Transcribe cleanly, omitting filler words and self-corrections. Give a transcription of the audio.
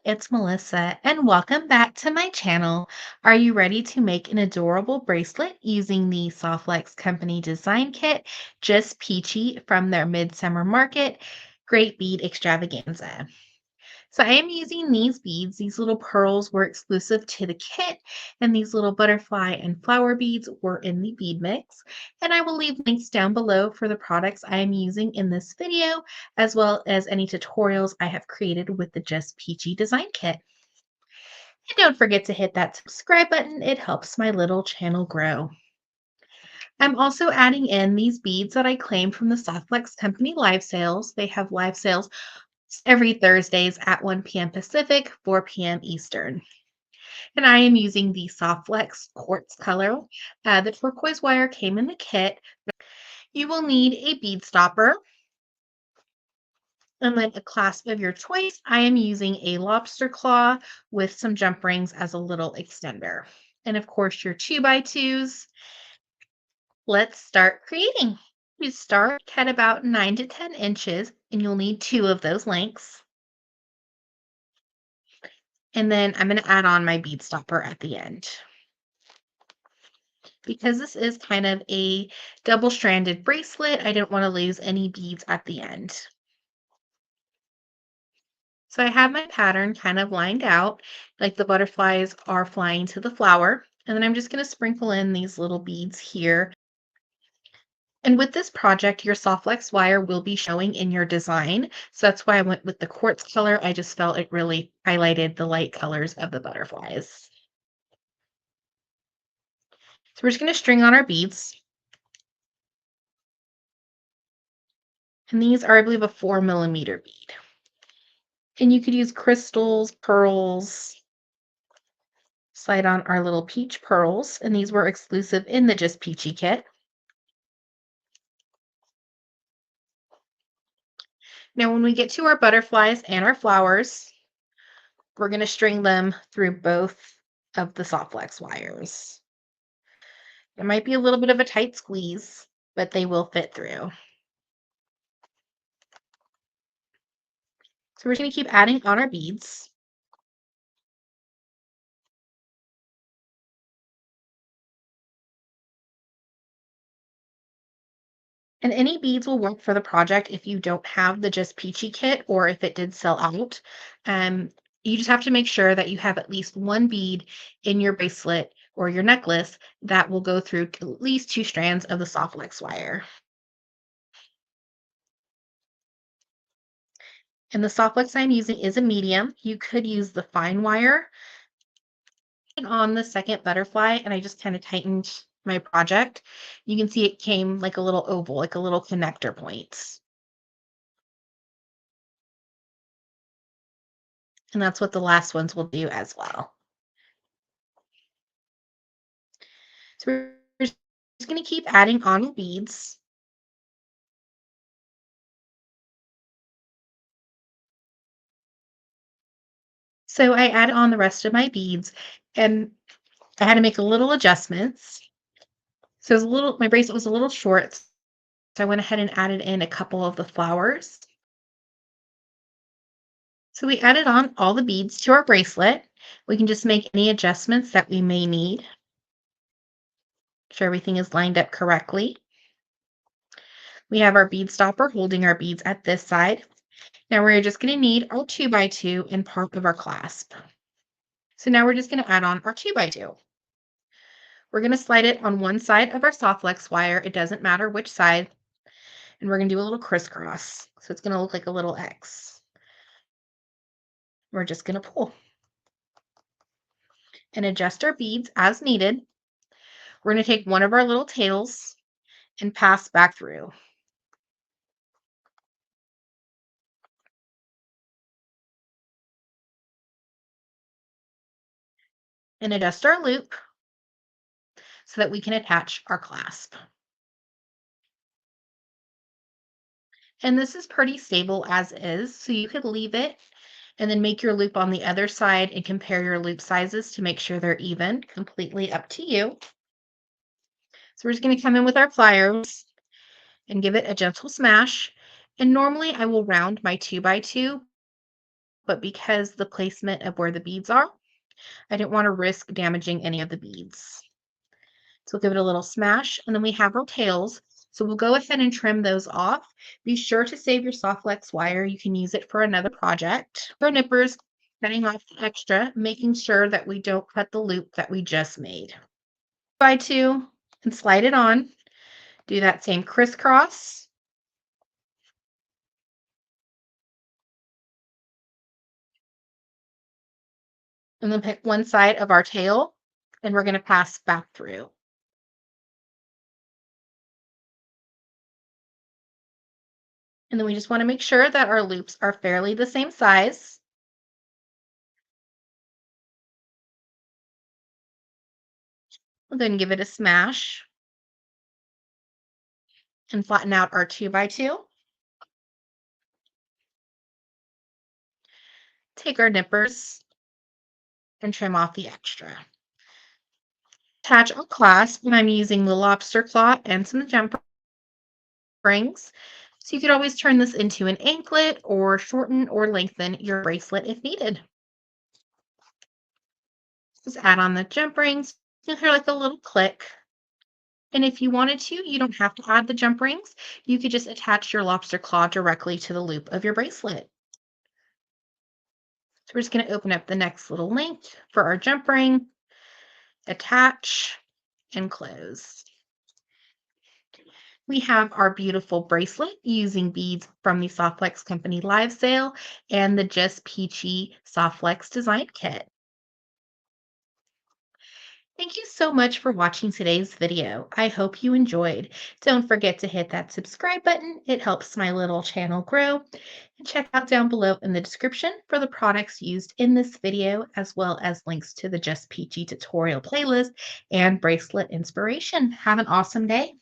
it's Melissa, and welcome back to my channel. Are you ready to make an adorable bracelet using the Softlex Company Design Kit, just Peachy from their Midsummer Market Great Bead Extravaganza? So I am using these beads. These little pearls were exclusive to the kit, and these little butterfly and flower beads were in the bead mix. And I will leave links down below for the products I am using in this video, as well as any tutorials I have created with the Just Peachy design kit. And don't forget to hit that subscribe button. It helps my little channel grow. I'm also adding in these beads that I claimed from the Softlex Company live sales. They have live sales every Thursdays at 1 p.m. Pacific, 4 p.m. Eastern. And I am using the Softlex Quartz color. The turquoise wire came in the kit. You will need a bead stopper and then a clasp of your choice. I am using a lobster claw with some jump rings as a little extender. And of course, your 2x2s. Let's start creating. You start at about 9 to 10 inches, and you'll need two of those lengths. And then I'm going to add on my bead stopper at the end. Because this is kind of a double-stranded bracelet, I didn't want to lose any beads at the end. So I have my pattern kind of lined out, like the butterflies are flying to the flower. And then I'm just going to sprinkle in these little beads here. And with this project, your Softlex wire will be showing in your design. So that's why I went with the quartz color. I just felt it really highlighted the light colors of the butterflies. So we're just going to string on our beads. And these are, I believe, a 4 millimeter bead. And you could use crystals, pearls. Slide on our little peach pearls, and these were exclusive in the Just Peachy kit. Now, when we get to our butterflies and our flowers, we're going to string them through both of the Softlex wires. It might be a little bit of a tight squeeze, but they will fit through. So we're just going to keep adding on our beads. And any beads will work for the project if you don't have the Just Peachy kit or if it did sell out. You just have to make sure that you have at least one bead in your bracelet or your necklace that will go through at least two strands of the Softlex wire. And the Softlex I'm using is a medium. You could use the fine wire. On the second butterfly, and I just kind of tightened my project. You can see it came like a little oval, like a little connector point. And that's what the last ones will do as well. So we're just going to keep adding on beads. So I added on the rest of my beads, and I had to make a little adjustments. So it was my bracelet was a little short, so I went ahead and added in a couple of the flowers. So we added on all the beads to our bracelet. We can just make any adjustments that we may need. Make sure everything is lined up correctly. We have our bead stopper holding our beads at this side. Now we're just going to need our 2x2 and part of our clasp. So now we're just going to add on our 2x2. We're going to slide it on one side of our Softlex wire. It doesn't matter which side. And we're going to do a little crisscross. So it's going to look like a little X. We're just going to pull and adjust our beads as needed. We're going to take one of our little tails and pass back through. And adjust our loop so that we can attach our clasp. And this is pretty stable as is, so you could leave it and then make your loop on the other side and compare your loop sizes to make sure they're even, completely up to you. So we're just going to come in with our pliers and give it a gentle smash. And normally I will round my 2x2, but because the placement of where the beads are, I didn't want to risk damaging any of the beads. So we'll give it a little smash, and then we have our tails. So we'll go ahead and trim those off. Be sure to save your soft flex wire. You can use it for another project. For nippers, cutting off the extra, making sure that we don't cut the loop that we just made. By two and slide it on. Do that same crisscross. And then pick one side of our tail, and we're going to pass back through. And then we just want to make sure that our loops are fairly the same size. We'll then give it a smash and flatten out our 2x2. Take our nippers and trim off the extra. Attach our clasp, and I'm using the lobster claw and some jump rings. So you could always turn this into an anklet or shorten or lengthen your bracelet if needed. Just add on the jump rings. You'll hear like a little click. And if you wanted to, you don't have to add the jump rings. You could just attach your lobster claw directly to the loop of your bracelet. So we're just going to open up the next little link for our jump ring, attach, and close. We have our beautiful bracelet using beads from the Softflex Company live sale and the Just Peachy Softflex design kit. Thank you so much for watching today's video. I hope you enjoyed. Don't forget to hit that subscribe button. It helps my little channel grow. And check out down below in the description for the products used in this video, as well as links to the Just Peachy tutorial playlist and bracelet inspiration. Have an awesome day.